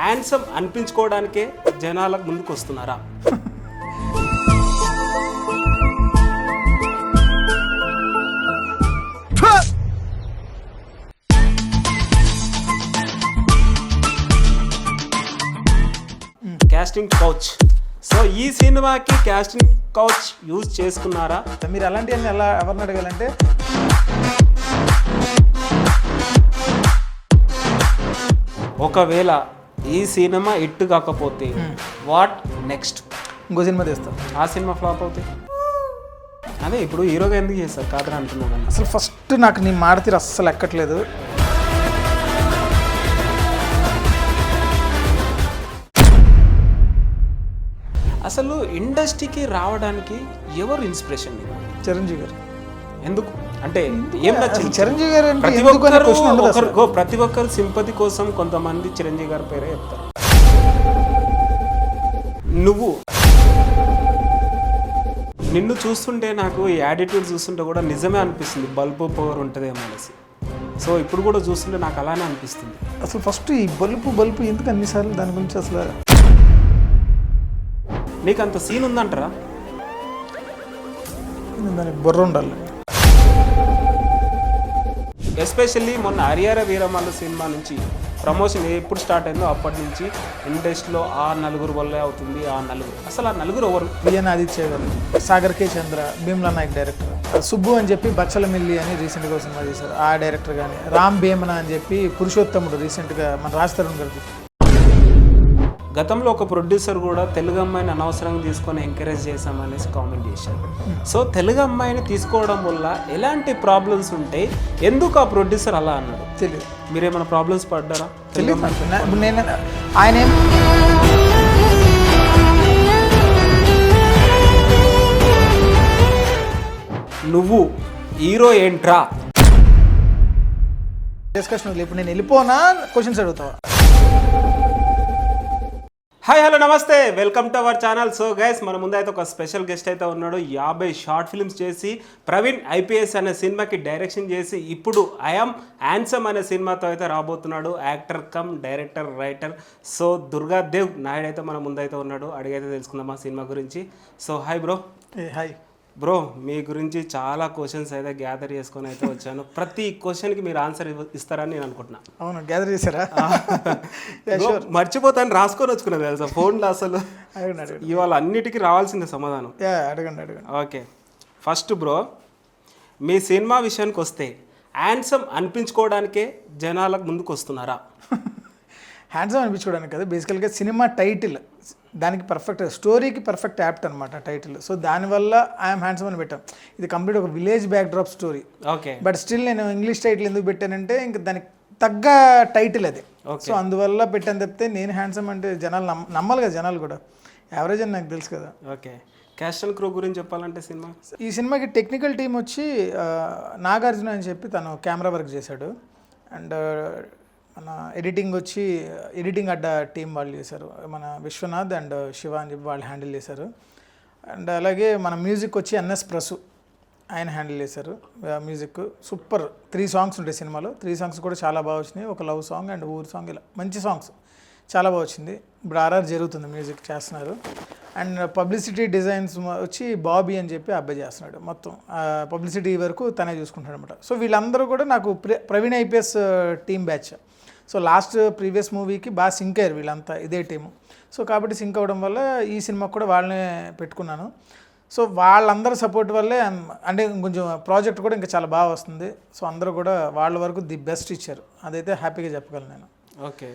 Handsome అనిపించుకోవడానికే జనాలకు ముందుకు వస్తున్నారా? Casting couch. సో ఈ సినిమాకి కాస్టింగ్ కౌచ్ యూజ్ చేసుకున్నారా? మీరు అలాంటివన్నీ ఎలా ఎవరిని అడగాలంటే ఒకవేళ ఈ సినిమా హిట్ కాకపోతే వాట్ నెక్స్ట్? ఇంకో సినిమా తీస్తారు. ఆ సినిమా ఫ్లాప్ అవుతాయి. అదే ఇప్పుడు హీరోగా ఎందుకు చేస్తారు కాదని అంటున్నాను. అసలు ఫస్ట్ నాకు నీ మాట తీరు అస్సలు ఎక్కట్లేదు. అసలు ఇండస్ట్రీకి రావడానికి ఎవరు ఇన్స్పిరేషన్? చిరంజీవి గారు. ఎందుకు అంటే ఏం నచ్చింది చిరంజీవి గారు అంటే? ప్రతి ఒక్కరు సింపతి కోసం కొంతమంది చిరంజీవి గారి పేరే చెప్తారు. నిన్ను చూస్తుంటే నాకు ఈ యాటిట్యూడ్ చూస్తుంటే కూడా నిజమే అనిపిస్తుంది, బల్బు పవర్ ఉంటుందేమో అనేసి. సో ఇప్పుడు కూడా చూస్తుంటే నాకు అలానే అనిపిస్తుంది. అసలు ఫస్ట్ ఈ బల్బు ఎందుకు అన్నిసార్లు దాని గురించి అసలు నీకు అంత సీన్ ఉందంటారా? దానికి బుర్ర ఉండాలి. ఎస్పెషల్లీ మొన్న హరిహర వీరమల్ల సినిమా నుంచి ప్రమోషన్ ఎప్పుడు స్టార్ట్ అయిందో అప్పటి నుంచి ఇండస్ట్రీలో ఆ నలుగురు వల్లే అవుతుంది. అసలు ఆ నలుగురు ఎవరు? విఎన్ ఆదిత్య గారు, సాగర్ కే చంద్ర, భీమ్లా నాయక్ డైరెక్టర్, సుబ్బు అని చెప్పి బచ్చల మిల్లి అని రీసెంట్గా సినిమా చేశారు ఆ డైరెక్టర్, కానీ రామ్ భీమన అని చెప్పి పురుషోత్తముడు రీసెంట్గా మన రాజ్ తరుణ్ గారికి. గతంలో ఒక ప్రొడ్యూసర్ కూడా తెలుగు అమ్మాయిని అనవసరంగా తీసుకొని ఎంకరేజ్ చేశామనేసి కామెంట్ చేశారు. సో తెలుగు అమ్మాయిని తీసుకోవడం వల్ల ఎలాంటి ప్రాబ్లమ్స్ ఉంటాయి, ఎందుకు ఆ ప్రొడ్యూసర్ అలా అన్నాడు తెలియదు. మీరేమైనా ప్రాబ్లమ్స్ పడ్డారా? తెలియదు. నేను ఆయన నువ్వు హీరో ఏంట్రా డిస్కషన్. ఇప్పుడు నేను వెళ్ళిపోనా క్వశ్చన్స్ అడుగుతావా? హాయ్ హలో నమస్తే, welcome to our channel. So guys మన ముందైతే ఒక స్పెషల్ గెస్ట్ అయితే ఉన్నాడు. 50 షార్ట్ ఫిల్మ్స్ చేసి ప్రవీణ్ ఐపీఎస్ అనే సినిమాకి డైరెక్షన్ చేసి ఇప్పుడు ఐఎమ్ హ్యాండ్సమ్ అనే సినిమాతో అయితే రాబోతున్నాడు. Actor come director writer. So Durgadev Naidu అయితే మన ముందైతే ఉన్నాడు. అడిగైతే తెలుసుకుందాం ఆ సినిమా గురించి. So hi bro. Hi bro, మీ గురించి చాలా క్వశ్చన్స్ అయితే గ్యాదర్ చేసుకొని అయితే వచ్చాను. ప్రతి క్వశ్చన్కి మీరు ఆన్సర్ ఇస్తారని నేను అనుకుంటున్నా. అవును, గ్యాదర్ చేశారా? మర్చిపోతాను, రాసుకొని వచ్చుకున్నా తెలుసా ఫోన్లో. అసలు ఇవాళ అన్నిటికీ రావాల్సిందే సమాధానం. అడగండి. ఓకే, ఫస్ట్ బ్రో, మీ సినిమా విషయానికి వస్తే హ్యాండ్సమ్ అనిపించుకోవడానికే జనాలకు ముందుకు వస్తున్నారా? హ్యాండ్సమ్ అనిపించుకోవడానికి కదా, బేసికల్గా సినిమా టైటిల్ దానికి పర్ఫెక్ట్, స్టోరీకి పర్ఫెక్ట్ యాప్ట్ అనమాట టైటిల్. సో దానివల్ల ఐఎమ్ హ్యాండ్సమ్ అని పెట్టాం. ఇది కంప్లీట్ ఒక village back drop story. Okay, but still నేను ఇంగ్లీష్ టైటిల్ ఎందుకు పెట్టానంటే ఇంకా దానికి తగ్గ టైటిల్ అది. సో అందువల్ల పెట్టాను తప్పితే నేను హ్యాండ్సమ్ అంటే జనాలు నమ్మాలి కదా, జనాలు కూడా యావరేజ్ అని నాకు తెలుసు కదా. ఓకే, క్యాస్ట్ అండ్ క్రూ గురించి చెప్పాలంటే ఈ సినిమాకి టెక్నికల్ టీం వచ్చి నాగార్జున అని చెప్పి తను కెమెరా వర్క్ చేశాడు. అండ్ మన ఎడిటింగ్ అడ్డ టీం వాళ్ళు చేశారు. మన విశ్వనాథ్ అండ్ శివ అని చెప్పి వాళ్ళు హ్యాండిల్ చేశారు. అండ్ అలాగే మన మ్యూజిక్ వచ్చి ఎన్ఎస్ ప్రసు ఆయన హ్యాండిల్ చేశారు. Music super. 3 సాంగ్స్ ఉంటాయి సినిమాలో. 3 సాంగ్స్ కూడా చాలా బాగా వచ్చినాయి. ఒక లవ్ సాంగ్ అండ్ ఊరు సాంగ్, ఇలా మంచి సాంగ్స్ చాలా బాగా వచ్చింది. ఇప్పుడు ఆర్ఆర్ జరుగుతుంది, మ్యూజిక్ చేస్తున్నారు. అండ్ పబ్లిసిటీ డిజైన్స్ వచ్చి బాబీ అని చెప్పి అబ్బాయి చేస్తున్నాడు. మొత్తం పబ్లిసిటీ వరకు తనే చూసుకుంటాడు అనమాట. సో వీళ్ళందరూ కూడా నాకు Praveen IPS team batch. So last previous మూవీకి బాగా సింక్ అయ్యారు వీళ్ళంతా, ఇదే టీము. సో కాబట్టి సింక్ అవ్వడం వల్ల ఈ సినిమాకి కూడా వాళ్ళనే పెట్టుకున్నాను. సో వాళ్ళందరి సపోర్ట్ వల్లే అంటే కొంచెం ప్రాజెక్ట్ కూడా ఇంకా చాలా బాగా వస్తుంది. సో అందరూ కూడా వాళ్ళ వరకు ది బెస్ట్ ఇచ్చారు, అదైతే హ్యాపీగా చెప్పగలను నేను. ఓకే,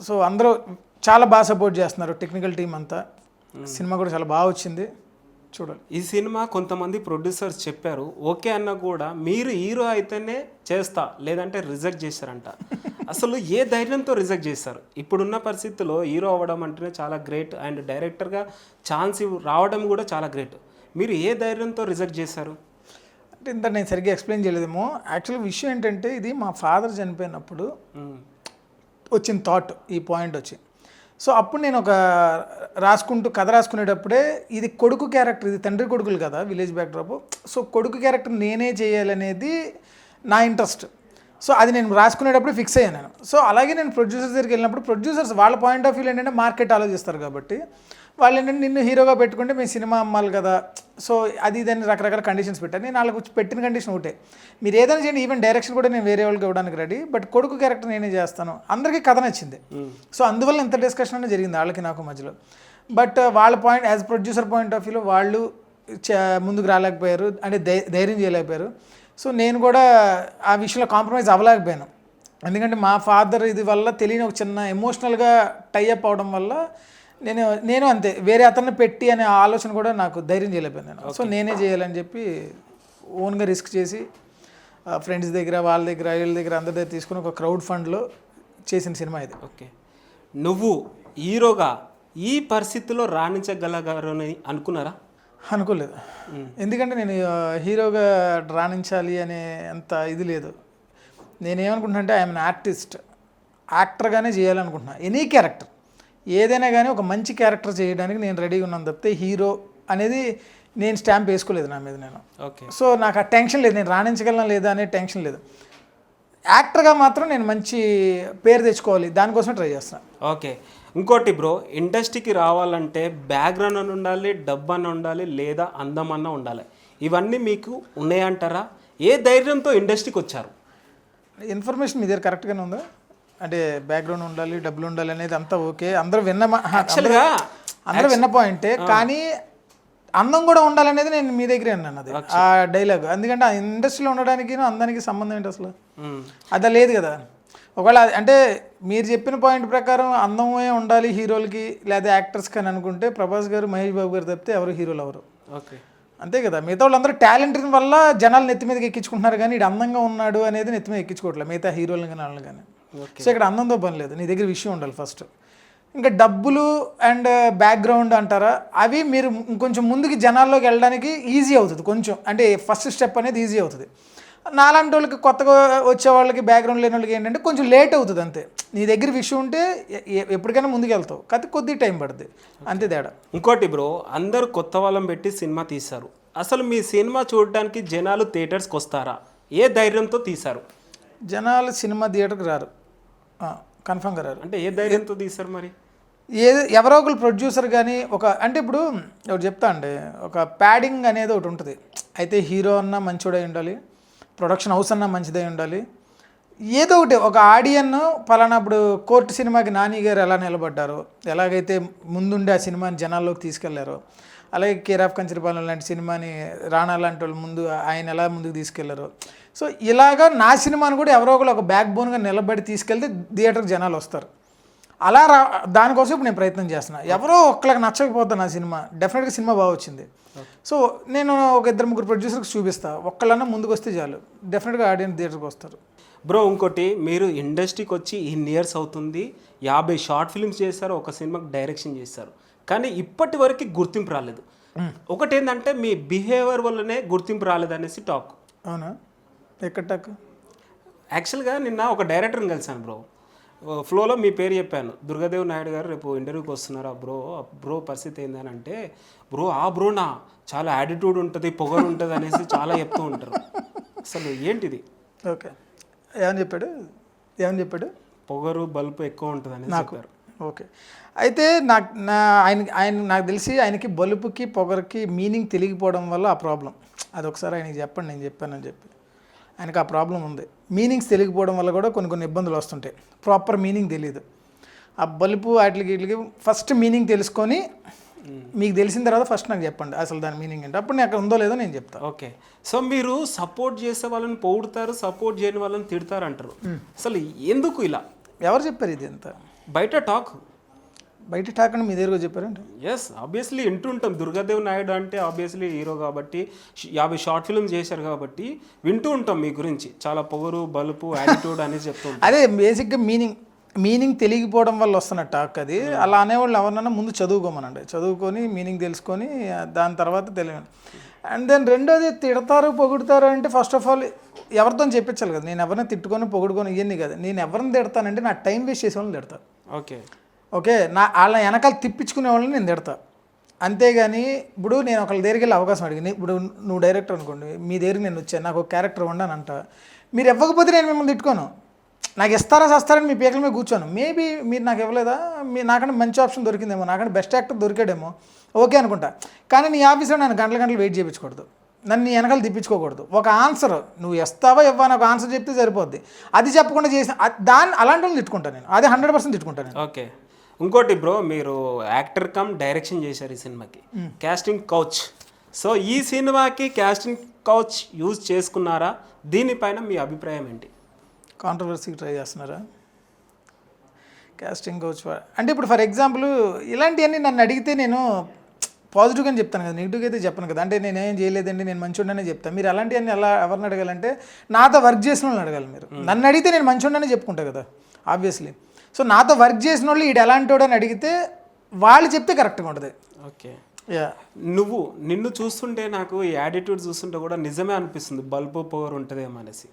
సో అందరూ చాలా బాగా సపోర్ట్ చేస్తున్నారు, టెక్నికల్ టీం అంతా. సినిమా కూడా చాలా బాగా వచ్చింది, చూడాలి. ఈ సినిమా కొంతమంది ప్రొడ్యూసర్స్ చెప్పారు ఓకే అన్న కూడా మీరు హీరో అయితేనే చేస్తా లేదంటే రిజెక్ట్ చేశారంట. అసలు ఏ ధైర్యంతో రిజెక్ట్ చేస్తారు? ఇప్పుడున్న పరిస్థితుల్లో హీరో అవ్వడం అంటేనే చాలా గ్రేట్, అండ్ డైరెక్టర్గా ఛాన్స్ రావడం కూడా చాలా గ్రేట్. మీరు ఏ ధైర్యంతో రిజెక్ట్ చేశారు? అంటే ఇంత నేను సరిగ్గా ఎక్స్ప్లెయిన్ చేయలేదేమో. యాక్చువల్గా విషయం ఏంటంటే ఇది మా ఫాదర్ చనిపోయినప్పుడు వచ్చిన థాట్, ఈ పాయింట్ వచ్చి. సో అప్పుడు నేను ఒక కథ రాసుకునేటప్పుడే ఇది కొడుకు క్యారెక్టర్, ఇది తండ్రి కొడుకులు కదా విలేజ్ బ్యాక్డ్రాప్. సో కొడుకు క్యారెక్టర్ నేనే చేయాలనేది నా ఇంట్రెస్ట్. సో అది నేను రాసుకునేటప్పుడు ఫిక్స్ అయ్యాను నేను. సో అలాగే నేను ప్రొడ్యూసర్స్ దగ్గరికి వెళ్ళినప్పుడు ప్రొడ్యూసర్స్ వాళ్ళ పాయింట్ ఆఫ్ వ్యూ ఏంటంటే మార్కెట్ ఆలోచిస్తారు కాబట్టి వాళ్ళు ఏంటంటే నిన్ను హీరోగా పెట్టుకుంటే మేము సినిమా అమ్మాలి కదా, సో అది ఇదని రకరకాల కండిషన్స్ పెట్టాను. నేను వాళ్ళకి పెట్టిన కండిషన్ ఒకటే, మీరు ఏదైనా చేయండి, ఈవెన్ డైరెక్షన్ కూడా నేను వేరే వాళ్ళకి ఇవ్వడానికి రెడీ, బట్ కొడుకు క్యారెక్టర్ నేనే చేస్తాను. అందరికీ కథ నచ్చింది. సో అందువల్ల ఇంత డిస్కషన్ అనేది జరిగింది వాళ్ళకి నాకు మధ్యలో. బట్ వాళ్ళ point as producer point of వ్యూలో వాళ్ళు ముందుకు రాలేకపోయారు, అంటే ధైర్యం చేయలేకపోయారు. సో నేను కూడా ఆ విషయంలో కాంప్రమైజ్ అవ్వలేకపోయాను. ఎందుకంటే మా ఫాదర్ ఇది వల్ల తెలియని ఒక చిన్న ఎమోషనల్గా టైఅప్ అవడం వల్ల నేను అంతే, వేరే అతన్ని పెట్టి అనే ఆలోచన కూడా నాకు ధైర్యం చేయలేకపోయాను నేను. సో నేనే చేయాలని చెప్పి ఓన్గా రిస్క్ చేసి ఫ్రెండ్స్ దగ్గర వాళ్ళ దగ్గర వీళ్ళ దగ్గర అందరి దగ్గర తీసుకుని ఒక క్రౌడ్ ఫండ్లో చేసిన సినిమా ఇది. ఓకే, నువ్వు హీరోగా ఈ పరిస్థితిలో రాణించగలగారు అని అనుకున్నారా? అనుకోలేదు. ఎందుకంటే నేను హీరోగా రాణించాలి అనే అంత ఇది లేదు. నేనేమనుకుంటున్నా అంటే ఐఎమ్ ఆర్టిస్ట్, యాక్టర్గానే చేయాలనుకుంటున్నా. ఎనీ క్యారెక్టర్ ఏదైనా కానీ ఒక మంచి క్యారెక్టర్ చేయడానికి నేను రెడీగా ఉన్నాను తప్పితే హీరో అనేది నేను స్టాంప్ వేసుకోలేదు నా మీద నేను. ఓకే, సో నాకు ఆ టెన్షన్ లేదు, నేను రాణించగలనా లేదా అనే టెన్షన్ లేదు. యాక్టర్గా మాత్రం నేను మంచి పేరు తెచ్చుకోవాలి, దానికోసం ట్రై చేస్తాను. ఓకే, ఇంకోటి బ్రో, ఇండస్ట్రీకి రావాలంటే బ్యాక్గ్రౌండ్ అని ఉండాలి, డబ్బు అని ఉండాలి, లేదా అందం అన్న ఉండాలి. ఇవన్నీ మీకు ఉన్నాయంటారా? ఏ ధైర్యంతో ఇండస్ట్రీకి వచ్చారు? ఇన్ఫర్మేషన్ మీ దగ్గర కరెక్ట్గానే ఉందా? అంటే బ్యాక్గ్రౌండ్ ఉండాలి, డబ్బులు ఉండాలి అనేది అంతా ఓకే, అందరూ విన్న పాయింటే. కానీ అందం కూడా ఉండాలనేది నేను మీ దగ్గరే అన్నాను, అది ఆ డైలాగ్. ఎందుకంటే ఆ ఇండస్ట్రీలో ఉండడానికి అందానికి సంబంధం ఏంటి అసలు? అదా లేదు కదా. ఒకవేళ అంటే మీరు చెప్పిన పాయింట్ ప్రకారం అందమే ఉండాలి హీరోలకి లేదా యాక్టర్స్కి అని అనుకుంటే ప్రభాస్ గారు, మహేష్ బాబు గారు తప్పితే ఎవరు హీరోలు ఎవరు? ఓకే, అంతే కదా. మిగతా వాళ్ళందరూ టాలెంట్ వల్ల జనాలు నెత్తి మీదకి ఎక్కించుకుంటున్నారు, కానీ ఇటు అందంగా ఉన్నాడు అనేది నెత్తి మీద ఎక్కించుకోవట్లేదు మిగతా హీరోలు కానీ వాళ్ళని కానీ. సో ఇక్కడ అందంతో పని లేదు, నీ దగ్గర విషయం ఉండాలి ఫస్ట్. ఇంకా డబ్బులు అండ్ బ్యాక్గ్రౌండ్ అంటారా, అవి మీరు ఇంకొంచెం ముందుకి జనాల్లోకి వెళ్ళడానికి ఈజీ అవుతుంది కొంచెం, అంటే ఫస్ట్ స్టెప్ అనేది ఈజీ అవుతుంది. నాలాంటి వాళ్ళకి కొత్తగా వచ్చే వాళ్ళకి బ్యాక్గ్రౌండ్ లేని వాళ్ళకి ఏంటంటే కొంచెం లేట్ అవుతుంది అంతే. నీ దగ్గర విషయం ఉంటే ఎప్పటికైనా ముందుకు వెళ్తావు, కాకపోతే కొద్ది టైం పడుతుంది, అంతే తేడా. ఇంకోటి బ్రో, అందరూ కొత్త వాళ్ళని పెట్టి సినిమా తీశారు. అసలు మీ సినిమా చూడడానికి జనాలు థియేటర్స్కి వస్తారా? ఏ ధైర్యంతో తీశారు? జనాలు సినిమా థియేటర్కి రారు, కన్ఫర్మ్గా రారు. అంటే ఏ ధైర్యంతో తీశారు మరి? ఎవరో ఒకరు ప్రొడ్యూసర్ కానీ అంటే ఇప్పుడు ఒకటి చెప్తా అండి, ఒక ప్యాడింగ్ అనేది ఒకటి ఉంటుంది. అయితే హీరో అన్నా మంచోడై ఉండాలి, ప్రొడక్షన్ హౌస్ అన్నా మంచిదై ఉండాలి, ఏదో ఒకటి. ఒక ఆడియన్ పలానా ఇప్పుడు కోర్టు సినిమాకి నాని గారు ఎలా నిలబడ్డారో, ఎలాగైతే ముందుండి ఆ సినిమాని జనాల్లోకి తీసుకెళ్లారో, అలాగే కేర్ ఆఫ్ కంచరపాలెం లాంటి సినిమాని రాణా లాంటి వాళ్ళు ముందు ఆయన ఎలా ముందుకు తీసుకెళ్లారో, సో ఇలాగా నా సినిమాని కూడా ఎవరో ఒకరు ఒక బ్యాక్ బోన్గా నిలబడి తీసుకెళ్తే థియేటర్కి జనాలు వస్తారు. అలా దానికోసం ఇప్పుడు నేను ప్రయత్నం చేస్తున్నా. ఎవరో ఒక్కళ్ళకి నచ్చకపోతే నా సినిమా డెఫినెట్గా సినిమా బాగా వచ్చింది. సో నేను ఒక 2-3 ప్రొడ్యూసర్కి చూపిస్తాను, ఒక్కళ్ళన్నా ముందుకు వస్తే చాలు, డెఫినెట్గా ఆడియన్స్ థియేటర్కి వస్తారు. బ్రో ఇంకోటి, మీరు ఇండస్ట్రీకి వచ్చి ఇన్ని ఇయర్స్ అవుతుంది, 50 షార్ట్ ఫిల్మ్స్ చేశారు, ఒక సినిమాకి డైరెక్షన్ చేశారు, కానీ ఇప్పటి వరకు గుర్తింపు రాలేదు. ఒకటి ఏంటంటే మీ బిహేవియర్ వల్లనే గుర్తింపు రాలేదనేసి టాక్. అవునా? ఎక్కడ టాక్? యాక్చువల్గా నిన్న ఒక డైరెక్టర్ని కలిసాను బ్రో, ఫ్లోలో మీ పేరు చెప్పాను, దుర్గాదేవ్ నాయుడు గారు రేపు ఇంటర్వ్యూకి వస్తున్నారు బ్రో పరిస్థితి ఏందని అంటే, బ్రోనా చాలా యాటిట్యూడ్ ఉంటుంది, పొగరు ఉంటుంది అనేసి చాలా చెప్తూ ఉంటారు. అసలు ఏంటిది? ఓకే, ఏమని చెప్పాడు? పొగరు బల్బు ఎక్కువ ఉంటుంది అని చెప్పారు. ఓకే, అయితే నాకు తెలిసి ఆయనకి బలుపుకి పొగరికి మీనింగ్ తెలియకపోవడం వల్ల ఆ ప్రాబ్లం. అది ఒకసారి ఆయనకి చెప్పండి, నేను చెప్పానని చెప్పి. ఆయనకు ఆ ప్రాబ్లం ఉంది, మీనింగ్స్ తెలియకపోవడం వల్ల కూడా కొన్ని ఇబ్బందులు వస్తుంటాయి. ప్రాపర్ మీనింగ్ తెలియదు. ఆ బలుపు వీటికి ఫస్ట్ మీనింగ్ తెలుసుకొని మీకు తెలిసిన తర్వాత ఫస్ట్ నాకు చెప్పండి అసలు దాని మీనింగ్ ఏంటి, అప్పుడు నేను అక్కడ ఉందో లేదో నేను చెప్తాను. ఓకే, సో మీరు సపోర్ట్ చేసే వాళ్ళని పొగుడుతారు, సపోర్ట్ చేయని వాళ్ళని తిడతారు అంటారు. అసలు ఎందుకు ఇలా? ఎవరు చెప్పారు ఇది? ఎంత బయట టాక్ అని మీ దగ్గర చెప్పారంటే? ఎస్, ఆబ్వియస్లీ వింటుంటాం. దుర్గాదేవ్ నాయుడు అంటే ఆబ్వియస్లీ హీరో కాబట్టి, 50 షార్ట్ ఫిల్మ్ చేశారు కాబట్టి వింటూ ఉంటాం మీ గురించి, చాలా పొగరు బలుపు యాటిట్యూడ్ అనేసి చెప్తూ ఉంటాం. అదే బేసిక్గా మీనింగ్ తెలియకపోవడం వల్ల వస్తున్న టాక్ అది. అలా అనేవాళ్ళు ఎవరినైనా ముందు చదువుకోమనండి, చదువుకొని మీనింగ్ తెలుసుకొని దాని తర్వాత తెలియదు. అండ్ దెన్ రెండోది, తిడతారు పొగుడుతారు అంటే ఫస్ట్ ఆఫ్ ఆల్ ఎవరితో చెప్పించాలి కదా. నేను ఎవరిని తిట్టుకొని పొగుడుకొని ఇవన్నీ కదా. నేను ఎవరిని తిడతానంటే నా టైం వేస్ట్ చేసే వాళ్ళని తిడతాను. ఓకే, వాళ్ళ వెనకాల తిప్పించుకునే వాళ్ళని నేను తిడతా. అంతేగాని ఇప్పుడు నేను ఒకళ్ళ దగ్గరికి వెళ్ళి అవకాశం అడిగి, ఇప్పుడు నువ్వు డైరెక్టర్ అనుకోండి, మీ దగ్గరికి నేను వచ్చాను, నాకు ఒక క్యారెక్టర్ ఉండనంట, మీరు ఇవ్వకపోతే నేను మిమ్మల్ని తిట్టుకోను, నాకు ఇస్తారా చేస్తారని మీ పీకల మీద కూర్చోను. మేబీ మీరు నాకు ఇవ్వలేదా, మీరు నాకంటే మంచి ఆప్షన్ దొరికిందేమో, నాకంటే బెస్ట్ యాక్టర్ దొరికాడేమో, ఓకే అనుకుంటా. కానీ నీ ఆఫీస్లో నన్ను గంటల గంటలు వెయిట్ చేయించకూడదు, నన్ను నీ వెనకాల తిప్పించుకోకూడదు. ఒక ఆన్సర్ నువ్వు ఇస్తావా ఇవ్వని ఒక ఆన్సర్ చెప్తే సరిపోద్ది. అది చెప్పకుండా చేసిన దాన్ని అలాంటి వాళ్ళు తిట్టుకుంటాను నేను, అది 100% తిట్టుకుంటాను నేను. ఓకే. ఇంకోటి బ్రో, మీరు యాక్టర్ కమ్ డైరెక్షన్ చేశారు ఈ సినిమాకి, క్యాస్టింగ్ కౌచ్. సో ఈ సినిమాకి క్యాస్టింగ్ కౌచ్ యూజ్ చేసుకున్నారా? దీనిపైన మీ అభిప్రాయం ఏంటి? కాంట్రవర్సీకి ట్రై చేస్తున్నారా? కాస్టింగ్ కోచ్ అంటే ఇప్పుడు ఫర్ ఎగ్జాంపుల్ ఇలాంటివన్నీ నన్ను అడిగితే నేను పాజిటివ్గానే చెప్తాను కదా, నెగిటివ్గా అయితే చెప్పను కదా. అంటే నేనేం చేయలేదండి, నేను మంచిగానే చెప్తాను. మీరు అలాంటివన్నీ ఎలా ఎవరిని అడగాలంటే నాతో వర్క్ చేసిన వాళ్ళని అడగాలి. మీరు నన్ను అడిగితే నేను మంచిగానే చెప్పుకుంటా కదా ఆబ్వియస్లీ. సో నాతో వర్క్ చేసిన వాళ్ళు ఈడు ఎలాంటి వాడు అని అడిగితే వాళ్ళు చెప్తే కరెక్ట్గా ఉంటుంది. ఓకే. యా, నిన్ను చూస్తుంటే నాకు ఈ యాటిట్యూడ్ చూస్తుంటే కూడా నిజమే అనిపిస్తుంది, బల్బు పవర్ ఉంటుందేమో అనేసి.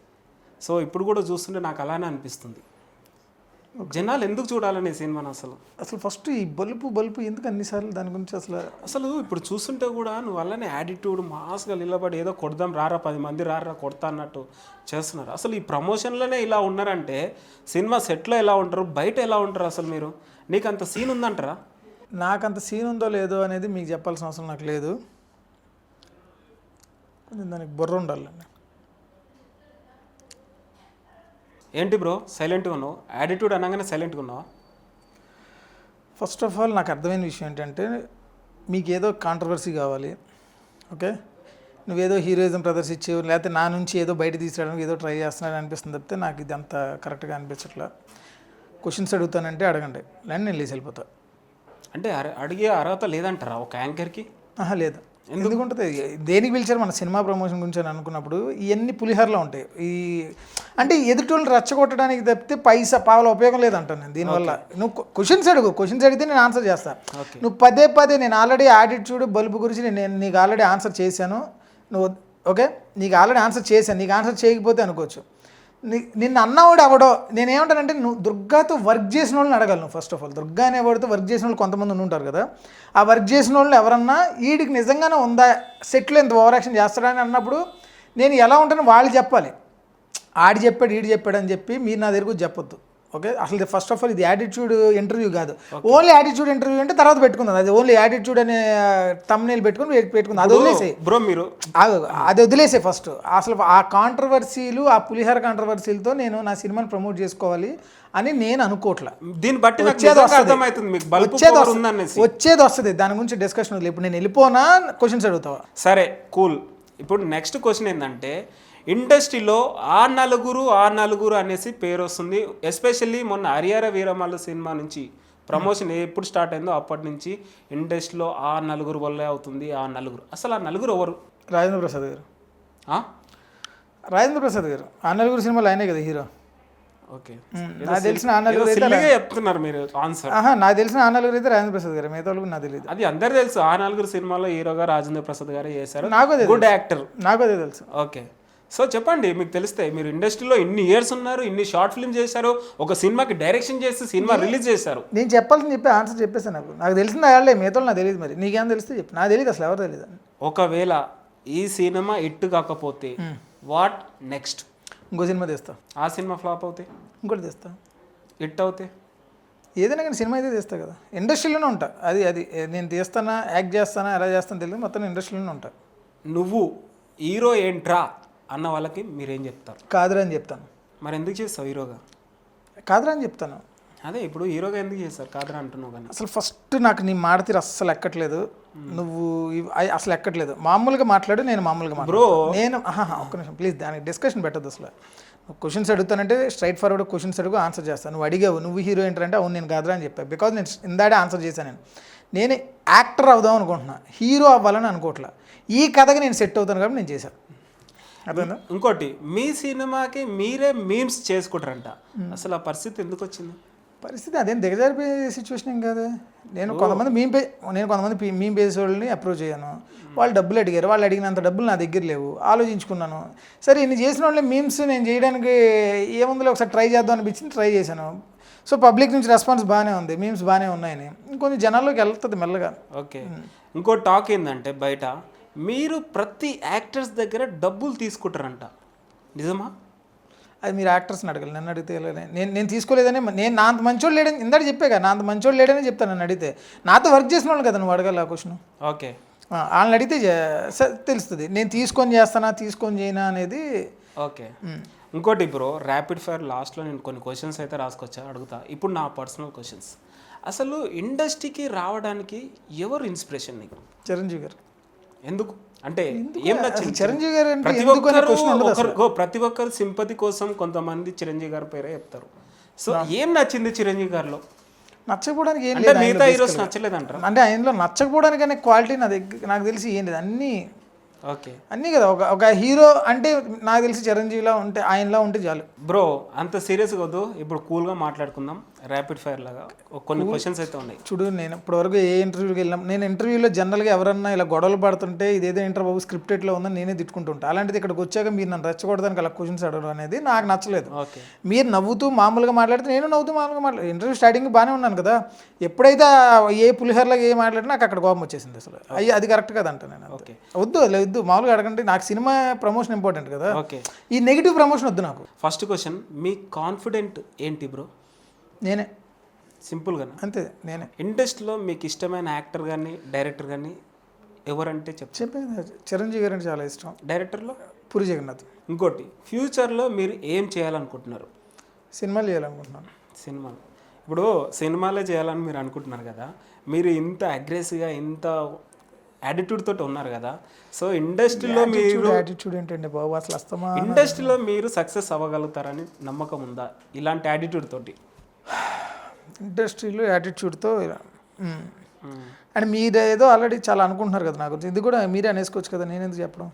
సో ఇప్పుడు కూడా చూస్తుంటే నాకు అలానే అనిపిస్తుంది. జనాలు ఎందుకు చూడాలని సినిమాని అసలు ఫస్ట్ ఈ బలుపు ఎందుకు అన్నిసార్లు దాని గురించి అసలు ఇప్పుడు చూస్తుంటే కూడా నువ్వు అలానే యాటిట్యూడ్ మాస్గా నిలబడి ఏదో కొడదాం రారా 10 మంది రారా కొడతా అన్నట్టు చేస్తున్నారు. అసలు ఈ ప్రమోషన్లోనే ఇలా ఉన్నారంటే సినిమా సెట్లో ఎలా ఉంటారు, బయట ఎలా ఉంటారు? అసలు నీకు అంత సీన్ ఉందంటారా? నాకంత సీన్ ఉందో లేదో అనేది మీకు చెప్పాల్సిన అవసరం నాకు లేదు. కొంచెం దానికి బుర్ర ఉండాలండి. ఏంటి బ్రో సైలెంట్గా ఉన్నావు? యాటిట్యూడ్ అనగానే సైలెంట్గా ఉన్నావా? ఫస్ట్ ఆఫ్ ఆల్ నాకు అర్థమైన విషయం ఏంటంటే, మీకు ఏదో కాంట్రవర్సీ కావాలి, ఓకే, నువ్వేదో హీరోయిజం ప్రదర్శించేవు, లేకపోతే నా నుంచి ఏదో బయట తీసుకురావడానికి ఏదో ట్రై చేస్తున్నాను అనిపిస్తుంది తప్పితే నాకు ఇది అంత కరెక్ట్గా అనిపించట్లా. క్వశ్చన్స్ అడుగుతానంటే అడగండి, లేదంటే నేను లేచి వెళ్ళిపోతా. అంటే అడిగే అర్హత లేదంటారా ఒక యాంకర్కి? లేదు. ఎందుకుంటుంది? దేనికి పిలిచారు? మన సినిమా ప్రమోషన్ గురించి అని అనుకున్నప్పుడు ఇవన్నీ పులిహోరలో ఉంటాయి. అంటే ఎదుటోళ్ళు రెచ్చగొట్టడానికి తప్పితే పైసా పావుల ఉపయోగం లేదంటాను నేను దీనివల్ల. నువ్వు క్వశ్చన్స్ అడిగితే నేను ఆన్సర్ చేస్తాను. నువ్వు పదే నేను ఆల్రెడీ యాటిట్యూడ్ బల్బు గురించి నేను నీకు ఆల్రెడీ ఆన్సర్ చేశాను. నువ్వు ఓకే, నీకు ఆల్రెడీ ఆన్సర్ చేశాను, నీకు ఆన్సర్ చేయకపోతే అనుకోవచ్చు. నిన్ను అన్నవాడు ఎవడో, నేనేమంటానంటే నువ్వు దుర్గాతో వర్క్ చేసిన వాళ్ళని అడగాలి. నువ్వు ఫస్ట్ ఆఫ్ ఆల్ దుర్గా అనేవాడితో వర్క్ చేసిన వాళ్ళు కొంతమంది ఉంటారు కదా, ఆ వర్క్ చేసిన వాళ్ళు ఎవరన్నా వీడికి నిజంగానే ఉందా, సెట్లో ఎంత ఓవర్ యాక్షన్ చేస్తాడని అన్నప్పుడు నేను ఎలా ఉంటానో వాళ్ళు చెప్పాలి. ఆడి చెప్పాడు ఈడు చెప్పాడు అని చెప్పి మీరు నా దగ్గరకు చెప్పొద్దు. ఓకే, అసలు ఫస్ట్ ఆఫ్ ఆల్ ఇది యాటిట్యూడ్ ఇంటర్వ్యూ కాదు. ఓన్లీ యాటిట్యూడ్ ఇంటర్వ్యూ అంటే తర్వాత పెట్టుకుందాం. అది ఓన్లీ యాటిట్యూడ్ అనే తమ్నేల్ పెట్టుకుందాం. అది వదిలేసే బ్రో, మీరు అది వదిలేసే ఫస్ట్. అసలు ఆ కాంట్రవర్సీలు, ఆ పులిహోర కాంట్రవర్సీలతో నేను నా సినిమాని ప్రమోట్ చేసుకోవాలి అని నేను అనుకోవట్లా. దీన్ని బట్టి వచ్చేది వస్తుంది, దాని గురించి డిస్కషన్ వదిలే. ఇప్పుడు నేను వెళ్ళిపోనా, క్వశ్చన్స్ అడుగుతావా? సరే కూల్. ఇప్పుడు నెక్స్ట్ క్వశ్చన్ ఏంటంటే, ఇండస్ట్రీలో ఆ నలుగురు అనేసి పేరు వస్తుంది. ఎస్పెషల్లీ మొన్న హరిహర వీరమల్లు సినిమా నుంచి ప్రమోషన్ ఎప్పుడు స్టార్ట్ అయిందో అప్పటి నుంచి ఇండస్ట్రీలో ఆ నలుగురు వల్లే అవుతుంది. అసలు ఆ నలుగురు ఎవరు? రాజేంద్ర ప్రసాద్ గారు. ఆ నలుగురు సినిమాలు ఆయనే కదా హీరో. ఓకే, నాకు తెలిసిన ఆ నలుగురు చెప్తున్నారు మీరు ఆన్సర్. నాకు తెలిసిన ఆ నలుగురు అయితే రాజేంద్ర ప్రసాద్ గారు, మిగతా వాళ్ళకి నాకు తెలియదు. అది అందరు తెలుసు. ఆ నలుగురు సినిమాలో హీరోగా రాజేంద్ర ప్రసాద్ గారే చేశారు. నాకు గుడ్ యాక్టర్, నాకు అదే తెలుసు. ఓకే, సో చెప్పండి, మీకు తెలిస్తే. మీరు ఇండస్ట్రీలో ఇన్ని ఇయర్స్ ఉన్నారు, ఇన్ని షార్ట్ ఫిల్మ్ చేశారు, ఒక సినిమాకి డైరెక్షన్ చేసి సినిమా రిలీజ్ చేశారు. నేను చెప్పాల్సింది చెప్పి ఆన్సర్ చెప్పేసాను. నాకు తెలిసింది వాళ్ళే, మిగతా నాకు తెలియదు. మరి నీకేం తెలిస్తే చెప్పు. నాకు తెలియదు, అసలు ఎవరు తెలియదు. ఒకవేళ ఈ సినిమా హిట్ కాకపోతే వాట్ నెక్స్ట్? ఇంకో సినిమా తీస్తా. ఆ సినిమా ఫ్లాప్ అవుతాయి, ఇంకోటి తీస్తా. హిట్ అవుతాయి, ఏదైనా కానీ సినిమా అయితే తీస్తా కదా. ఇండస్ట్రీలోనే ఉంటా. అది నేను తీస్తానా, యాక్ట్ చేస్తానా, ఎలా చేస్తాను తెలియదు, మొత్తం ఇండస్ట్రీలోనే ఉంటా. నువ్వు హీరో ఏంట్రా అన్న వాళ్ళకి మీరేం చెప్తారు? కాదురా అని చెప్తాను. మరి ఎందుకు చేస్తావు హీరోగా? కాదురా అని చెప్తాను. అదే ఇప్పుడు హీరోగా ఎందుకు చేస్తారు కాదురా అంటున్నావు? కానీ అసలు ఫస్ట్ నాకు నీ మాట తీరు అస్సలు ఎక్కట్లేదు. నువ్వు అసలు ఎక్కట్లేదు. మామూలుగా మాట్లాడు, నేను మామూలుగా బ్రో. నేను ఒక్క నిమిషం ప్లీజ్, దానికి డిస్కషన్ పెట్టద్దు. అసలు నువ్వు క్వశ్చన్స్ అడుగుతానంటే స్ట్రైట్ ఫార్వర్డ్ క్వశ్చన్స్ అడుగు, ఆన్సర్ చేస్తాను. నువ్వు అడిగావు నువ్వు హీరో ఏంటంటే అవును నేను కాదురా అని చెప్పాను. బికాజ్ నేను ఇందాడే ఆన్సర్ చేశాను. నేను యాక్టర్ అవుదాం అనుకుంటున్నా, హీరో అవ్వాలని అనుకోవట్లా. ఈ కథకి నేను సెట్ అవుతాను కాబట్టి నేను చేశాను. అర్థమైందా? ఇంకోటి, మీ సినిమాకి మీరే మీమ్స్ చేసుకుంటారంట. అసలు ఆ పరిస్థితి ఎందుకు వచ్చింది? పరిస్థితి అదేం దిగజారిపోయే సిచ్యువేషన్ ఏం కాదు. నేను కొంతమంది మీమ్ బేస్ వాళ్ళని అప్రోచ్ అయ్యాను. వాళ్ళు డబ్బులు అడిగారు. వాళ్ళు అడిగినంత డబ్బులు నా దగ్గర లేవు. ఆలోచించుకున్నాను, సరే ఇన్ని చేసిన వాళ్ళే మీమ్స్ నేను చేయడానికి ఏముందో ఒకసారి ట్రై చేద్దాం అనిపించింది, ట్రై చేశాను. సో పబ్లిక్ నుంచి రెస్పాన్స్ బాగానే ఉంది, మీమ్స్ బాగానే ఉన్నాయని ఇంకొంచెం జనాల్లోకి వెళ్తుంది మెల్లగా. ఓకే, ఇంకో టాక్ ఏంటంటే బయట మీరు ప్రతి యాక్టర్స్ దగ్గర డబ్బులు తీసుకుంటారంట, నిజమా? అది మీరు యాక్టర్స్ని అడగాలి, నన్ను అడిగితే నేను తీసుకోలేదని నేను నా అంత మంచోడు లేడని ఇందాక చెప్పే కదా, నా అంత మంచోడు లేడని చెప్తాను. నన్ను అడిగితే నాతో వర్క్ చేసిన వాళ్ళు కదా నువ్వు అడగాలి ఆ క్వశ్చన్. ఓకే, వాళ్ళని అడిగితే తెలుస్తుంది నేను తీసుకొని చేస్తానా తీసుకొని చేయనా అనేది. ఓకే. ఇంకోటి బ్రో, ర్యాపిడ్ ఫైర్ లాస్ట్లో నేను కొన్ని క్వశ్చన్స్ అయితే రాసుకొచ్చా, అడుగుతా. ఇప్పుడు నా పర్సనల్ క్వశ్చన్స్, అసలు ఇండస్ట్రీకి రావడానికి ఎవరు ఇన్స్పిరేషన్ నీకు? చిరంజీవి గారు. ఎందుకు అంటే ఏం నచ్చింది చిరంజీవి గారు అంటే? ప్రతి ఒక్కరు సింపతి కోసం కొంతమంది చిరంజీవి గారి పేరే చెప్తారు. సో ఏం నచ్చింది చిరంజీవి గారిలో? నచ్చకపోవడానికి ఏం అంటే లేదు, మిగతా హీరోస్ నచ్చలేదంటారా? అంటే ఆయనలో నచ్చకపోవడానికి అనే క్వాలిటీ నా దగ్గర నాకు తెలిసి ఏం లేదు. ఓకే, అన్నీ కదా, ఒక హీరో అంటే నాకు తెలిసి చిరంజీవిలా ఉంటే, ఆయనలా ఉంటే చాలు. బ్రో అంత సీరియస్గా వద్దు, ఇప్పుడు కూల్గా మాట్లాడుకుందాం. ర్యాపిడ్ ఫైర్ లాగా కొన్ని క్వశ్చన్స్ అయితే ఉన్నాయి. చూడు, నేను ఇప్పటివరకు ఏ ఇంటర్వ్యూకి వెళ్ళినా, నేను ఇంటర్వ్యూలో జనరల్గా ఎవరన్నా ఇలా గొడవలు పడుతుంటే ఇదేదో ఇంటర్వ్యూ స్క్రిప్టెడ్లో ఉందని నేనే తిట్టుకుంటుంటా. అలాంటిది ఇక్కడికి వచ్చాక మీరు నన్ను రెచ్చగొడడానికి అలా క్వశ్చన్స్ అడగడం అనేది నాకు నచ్చలేదు. ఓకే, మీరు నవ్వుతూ మామూలుగా మాట్లాడితే నేను నవ్వుతూ మామూలుగా మాట్లాడు. ఇంటర్వ్యూ స్టార్టింగ్ బాగానే ఉన్నాను కదా, ఎప్పుడైతే ఏ పులిహోరలాగా ఏ మాట్లాడినా నాకు అక్కడ కోపం వచ్చేసింది. అసలు అది కరెక్ట్ కదా అంట. నేను ఓకే, వద్దు మామూలుగా అడగండి. నాకు సినిమా ప్రమోషన్ ఇంపార్టెంట్ కదా, ఓకే. ఈ నెగిటివ్ ప్రమోషన్ వద్దు నాకు. ఫస్ట్ క్వశ్చన్, మీ కాన్ఫిడెంట్ ఏంటి బ్రో? నేనే, సింపుల్గా అంతే, నేనే. ఇండస్ట్రీలో మీకు ఇష్టమైన యాక్టర్ కానీ డైరెక్టర్ కానీ ఎవరంటే చెప్పేది చిరంజీవి గారు అంటే చాలా ఇష్టం. డైరెక్టర్లో పూరి జగన్నాథ్. ఇంకోటి, ఫ్యూచర్లో మీరు ఏం చేయాలనుకుంటున్నారు? సినిమాలు చేయాలనుకుంటున్నాను. సినిమాలు. ఇప్పుడు సినిమాలే చేయాలని మీరు అనుకుంటున్నారు కదా, మీరు ఇంత అగ్రెసివ్గా ఇంత యాటిట్యూడ్ తోటి ఉన్నారు కదా, సో ఇండస్ట్రీలో మీరు యాటిట్యూడ్ ఏంటండి బాబు, అసలు వస్తామా? ఇండస్ట్రీలో మీరు సక్సెస్ అవ్వగలుగుతారని నమ్మకం ఉందా ఇలాంటి యాటిట్యూడ్ తోటి? ఇండస్ట్రీలో యాటిట్యూడ్తో అండ్ మీరు ఏదో ఆల్రెడీ చాలా అనుకుంటున్నారు కదా నా గురించి, ఇది కూడా మీరే అనేసుకోవచ్చు కదా, నేను ఎందుకు చెప్పడం?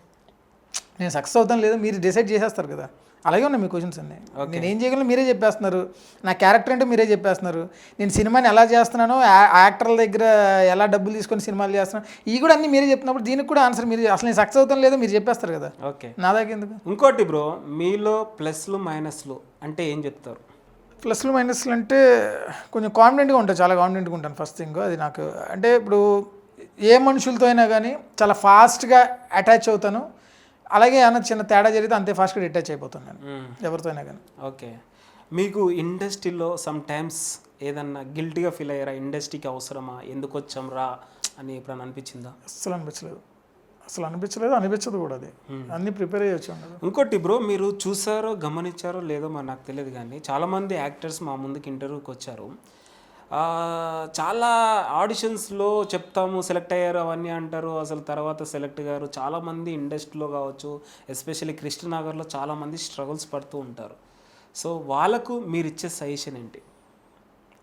నేను సక్సెస్ అవుతాను లేదా మీరు డిసైడ్ చేసేస్తారు కదా. అలాగే ఉన్నాయి మీ క్వశ్చన్స్ అన్నీ. నేను ఏం చేయగలను మీరే చెప్పేస్తున్నారు, నా క్యారెక్టర్ అంటే మీరే చెప్పేస్తున్నారు, నేను సినిమాని ఎలా చేస్తున్నానో, యాక్టర్ల దగ్గర ఎలా డబ్బులు తీసుకొని సినిమాలు చేస్తున్నాను, ఇవి కూడా అన్నీ మీరే చెప్తున్నప్పుడు దీనికి కూడా ఆన్సర్ మీరు, అసలు నేను సక్సెస్ అవుతాను లేదో మీరు చెప్పేస్తారు కదా. ఓకే, నా దగ్గర ఎందుకు? ఇంకోటి బ్రో, మీలో ప్లస్లు మైనస్లు అంటే ఏం చెప్తారు? ప్లస్లు మైనస్లు అంటే కొంచెం కాన్ఫిడెంట్గా ఉంటాను, చాలా కాన్ఫిడెంట్గా ఉంటాను. ఫస్ట్ థింగ్ అది నాకు, అంటే ఇప్పుడు ఏ మనుషులతో అయినా కానీ చాలా ఫాస్ట్గా అటాచ్ అవుతాను. అలాగే ఏమన్నా చిన్న తేడా జరిగితే అంతే ఫాస్ట్గా డిటాచ్ అయిపోతాను నేను ఎవరితో అయినా కానీ. ఓకే, మీకు ఇండస్ట్రీలో సమ్ టైమ్స్ ఏదన్నా గిల్టీగా ఫీల్ అయ్యారా? ఇండస్ట్రీకి అవసరమా, ఎందుకు వచ్చాం రా అని ఎప్పుడన్నా అనిపించిందా? అసలు అనిపించలేదు, అనిపించదు కూడా. అది అన్నీ ప్రిపేర్ అయ్యి వచ్చాం కదా. ఇంకోటి బ్రో, మీరు చూసారో గమనించారో లేదో మరి నాకు తెలియదు కానీ చాలామంది యాక్టర్స్ మా ముందుకు ఇంటర్వ్యూకి వచ్చారు, చాలా ఆడిషన్స్లో చెప్తాము సెలెక్ట్ అయ్యారు అవన్నీ అంటారు, అసలు తర్వాత సెలెక్ట్ గారు. చాలామంది ఇండస్ట్రీలో కావచ్చు, ఎస్పెషల్లీ కృష్ణనగర్లో చాలామంది స్ట్రగుల్స్ పడుతూ ఉంటారు. సో వాళ్ళకు మీరు ఇచ్చే సజెషన్ ఏంటి?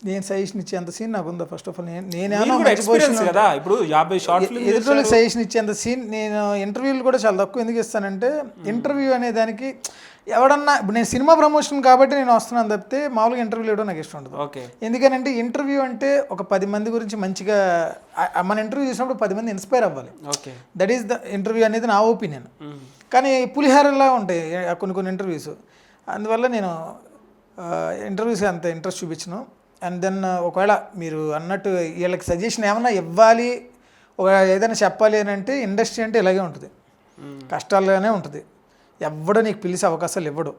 నేను సజెషన్ ఇచ్చేంత సీన్ నాకు ఉందా? ఫస్ట్ ఆఫ్ ఆల్ ఎక్స్పీరియన్స్ కదా, ఇప్పుడు 50 షార్ట్ ఫిల్మ్ ఎదుటి సజెషన్ ఇచ్చేంత సీన్ నేను ఇంటర్వ్యూలు కూడా చాలా తక్కువ. ఎందుకు ఇస్తానంటే ఇంటర్వ్యూ అనే దానికి ఎవడన్నా, ఇప్పుడు నేను సినిమా ప్రమోషన్ కాబట్టి నేను వస్తున్నాను తప్పితే మామూలుగా ఇంటర్వ్యూలు ఇవ్వడం నాకు ఇష్టం ఉండదు. ఓకే, ఎందుకనంటే ఇంటర్వ్యూ అంటే ఒక 10 మంది గురించి మంచిగా మన ఇంటర్వ్యూ చేసినప్పుడు 10 మంది ఇన్స్పైర్ అవ్వాలి. Okay, that is the interview అనేది నా ఒపీనియన్. కానీ పులిహారలా ఉంటాయి కొన్ని ఇంటర్వ్యూస్, అందువల్ల నేను ఇంటర్వ్యూస్ అంత ఇంట్రెస్ట్ చూపించను. అండ్ దెన్ ఒకవేళ మీరు అన్నట్టు వీళ్ళకి సజెషన్ ఏమన్నా ఇవ్వాలి, ఒక ఏదైనా చెప్పాలి అని అంటే ఇండస్ట్రీ అంటే ఇలాగే ఉంటుంది, కష్టాలుగానే ఉంటుంది. ఎవడో నీకు పిలిచే అవకాశాలు ఇవ్వడు,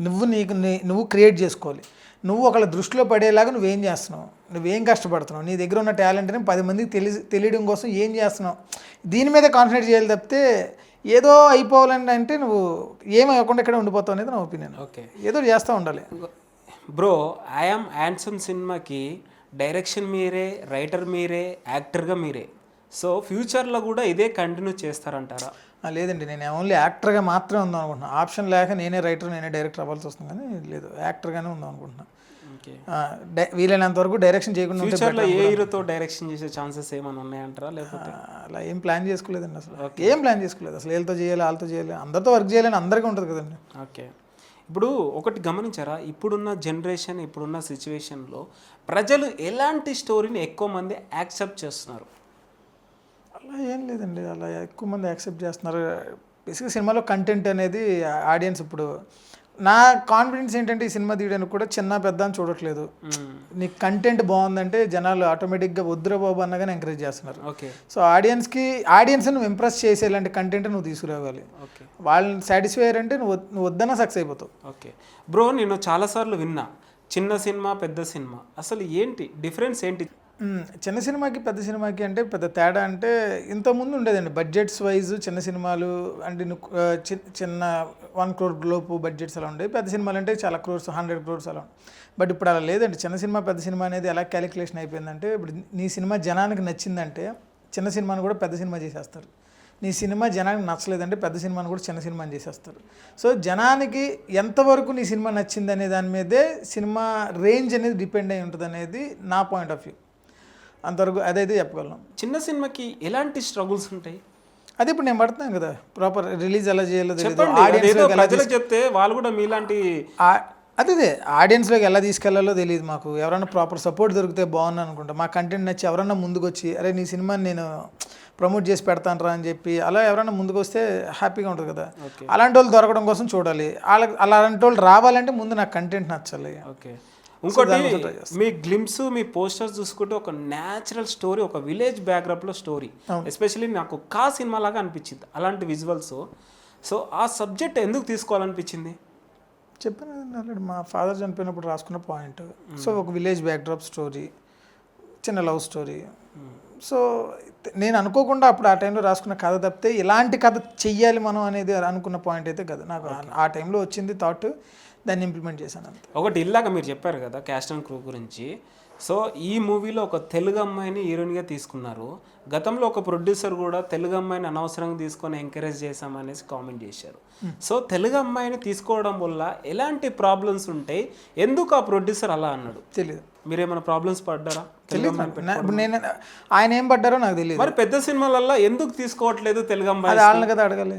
నువ్వు క్రియేట్ చేసుకోవాలి. నువ్వు ఒకళ్ళ దృష్టిలో పడేలాగా నువ్వేం చేస్తున్నావు, నువ్వేం కష్టపడుతున్నావు, నీ దగ్గర ఉన్న టాలెంట్ని 10 మందికి తెలియడం కోసం ఏం చేస్తున్నావు, దీని మీద కాన్సన్ట్రేట్ చేయాలి తప్పితే ఏదో అయిపోవాలని అంటే నువ్వు ఏం అవ్వకుండా ఇక్కడ ఉండిపోతావు అనేది నా ఒపీనియన్. ఓకే, ఏదో చేస్తూ ఉండాలి. బ్రో ఐ యామ్ హ్యాండ్సమ్ సినిమాకి డైరెక్షన్ మీరే, రైటర్ మీరే, యాక్టర్గా మీరే. సో ఫ్యూచర్లో కూడా ఇదే కంటిన్యూ చేస్తారంటారా? లేదండి, నేను ఓన్లీ యాక్టర్గా మాత్రమే ఉందాం అనుకుంటున్నాను. ఆప్షన్ లేక నేనే రైటర్ నేనే డైరెక్టర్ అవ్వాల్సి వస్తుంది, కానీ లేదు, యాక్టర్గానే ఉందాం అనుకుంటున్నాను. వీలైనంత వరకు డైరెక్షన్ చేయకుండా ఫ్యూచర్లో ఏ హీరోతో డైరెక్షన్ చేసే ఛాన్సెస్ ఏమైనా ఉన్నాయంటారా? లేకపోతే అలా ఏం ప్లాన్ చేసుకోలేదండి, అసలు ఏం ప్లాన్ చేసుకోలేదు. అసలు వీళ్ళతో చేయాలి వాళ్ళతో చేయాలి, అందరితో వర్క్ చేయాలని అందరికీ ఉంటుంది కదండి. ఓకే, ఇప్పుడు ఒకటి గమనించారా, ఇప్పుడున్న జనరేషన్, ఇప్పుడున్న సిచ్యువేషన్లో ప్రజలు ఎలాంటి స్టోరీని ఎక్కువ మంది యాక్సెప్ట్ చేస్తున్నారు? అలా ఏం లేదండి, అలా ఎక్కువ మంది యాక్సెప్ట్ చేస్తున్నారు. బేసిక్గా సినిమాలో కంటెంట్ అనేది ఆడియన్స్ ఇప్పుడు నా కాన్ఫిడెన్స్ ఏంటంటే ఈ సినిమా తీయడానికి కూడా చిన్న పెద్ద అని చూడట్లేదు. నీకు కంటెంట్ బాగుందంటే జనాలు ఆటోమేటిక్గా వద్దురా బాబు అన్నగానే ఎంకరేజ్ చేస్తున్నారు. ఓకే. సో ఆడియన్స్ నువ్వు ఇంప్రెస్ చేసే ఇలాంటి కంటెంట్ నువ్వు తీసుకురావాలి. ఓకే. వాళ్ళని సాటిస్ఫై అయ్యారంటే నువ్వు వద్దన్నా సక్సెస్ అయిపోతావు. ఓకే బ్రో, నేను చాలాసార్లు విన్నా చిన్న సినిమా పెద్ద సినిమా, అసలు ఏంటి డిఫరెన్స్ ఏంటి? చిన్న సినిమాకి పెద్ద సినిమాకి అంటే పెద్ద తేడా అంటే ఇంతకుముందు ఉండేదండి. బడ్జెట్స్ వైజ్ చిన్న సినిమాలు అంటే చిన్న 1 crore లోపు బడ్జెట్స్ అలా ఉండేవి. పెద్ద సినిమాలు అంటే చాలా క్రోర్స్ 100 crores అలా. బట్ ఇప్పుడు అలా లేదండి. చిన్న సినిమా పెద్ద సినిమా అనేది ఎలా క్యాలిక్యులేషన్ అయిపోయిందంటే ఇప్పుడు నీ సినిమా జనానికి నచ్చిందంటే చిన్న సినిమాని కూడా పెద్ద సినిమా చేసేస్తారు. నీ సినిమా జనానికి నచ్చలేదంటే పెద్ద సినిమాని కూడా చిన్న సినిమాని చేసేస్తారు. సో జనానికి ఎంతవరకు నీ సినిమా నచ్చింది అనే దాని మీదే సినిమా రేంజ్ అనేది డిపెండ్ అయి ఉంటుంది అనేది నా పాయింట్ ఆఫ్ వ్యూ. అంతవరకు అదైతే చెప్పగలను. చిన్న సినిమాకి ఎలాంటి స్ట్రగుల్స్ ఉంటాయి? అదే ఇప్పుడు నేను పడుతున్నాను కదా, ప్రాపర్ రిలీజ్ ఎలా చేయాలో ప్రజలకు చెప్తే వాళ్ళు కూడా మీలాంటి అదే ఆడియన్స్లోకి ఎలా తీసుకెళ్లాలో తెలియదు మాకు. ఎవరైనా ప్రాపర్ సపోర్ట్ దొరికితే బాగుంది అనుకుంటా. మా కంటెంట్ నచ్చి ఎవరైనా ముందుకు వచ్చి అరే నీ సినిమాని నేను ప్రమోట్ చేసి పెడతాను రా అని చెప్పి అలా ఎవరైనా ముందుకు వస్తే హ్యాపీగా ఉంటుంది కదా. అలాంటి వాళ్ళు దొరకడం కోసం చూడాలి. అలాంటి వాళ్ళు రావాలంటే ముందు నాకు కంటెంట్ నచ్చాలి. ఓకే. ఇంకోటి మీ గ్లిమ్స్ మీ పోస్టర్స్ చూసుకుంటే ఒక న్యాచురల్ స్టోరీ, ఒక విలేజ్ బ్యాక్డ్రాప్లో స్టోరీ, ఎస్పెషల్లీ నాకు కా సినిమా లాగా అనిపించింది అలాంటి విజువల్స్. సో ఆ సబ్జెక్ట్ ఎందుకు తీసుకోవాలనిపించింది? చెప్పాను, మా ఫాదర్ చనిపోయినప్పుడు రాసుకున్న పాయింట్. సో ఒక విలేజ్ బ్యాక్డ్రాప్ స్టోరీ, చిన్న లవ్ స్టోరీ. సో నేను అనుకోకుండా అప్పుడు ఆ టైంలో రాసుకున్న కథ తప్పితే ఇలాంటి కథ చెయ్యాలి మనం అనేది అనుకున్న పాయింట్ అయితే కదా. నాకు ఆ టైంలో వచ్చింది థాట్, దాన్ని ఇంప్లిమెంట్ చేశాను అంతే. ఒకటి ఇలాగ మీరు చెప్పారు కదా క్యాస్ట్ అండ్ క్రూ గురించి. సో ఈ మూవీలో ఒక తెలుగు అమ్మాయిని హీరోయిన్గా తీసుకున్నారు. గతంలో ఒక ప్రొడ్యూసర్ కూడా తెలుగు అమ్మాయిని అనవసరంగా తీసుకొని ఎంకరేజ్ చేశామనేసి కామెంట్ చేశారు. సో తెలుగు అమ్మాయిని తీసుకోవడం వల్ల ఎలాంటి ప్రాబ్లమ్స్ ఉంటాయి, ఎందుకు ఆ ప్రొడ్యూసర్ అలా అన్నాడు తెలియదు. మీరేమైనా ప్రాబ్లమ్స్ పడ్డారా? నేను ఆయన ఏం పడ్డారో నాకు తెలియదు. మరి పెద్ద సినిమాలలో ఎందుకు తీసుకోవట్లేదు తెలుగు అమ్మాయి? అది వాళ్ళని కదా అడగాలి,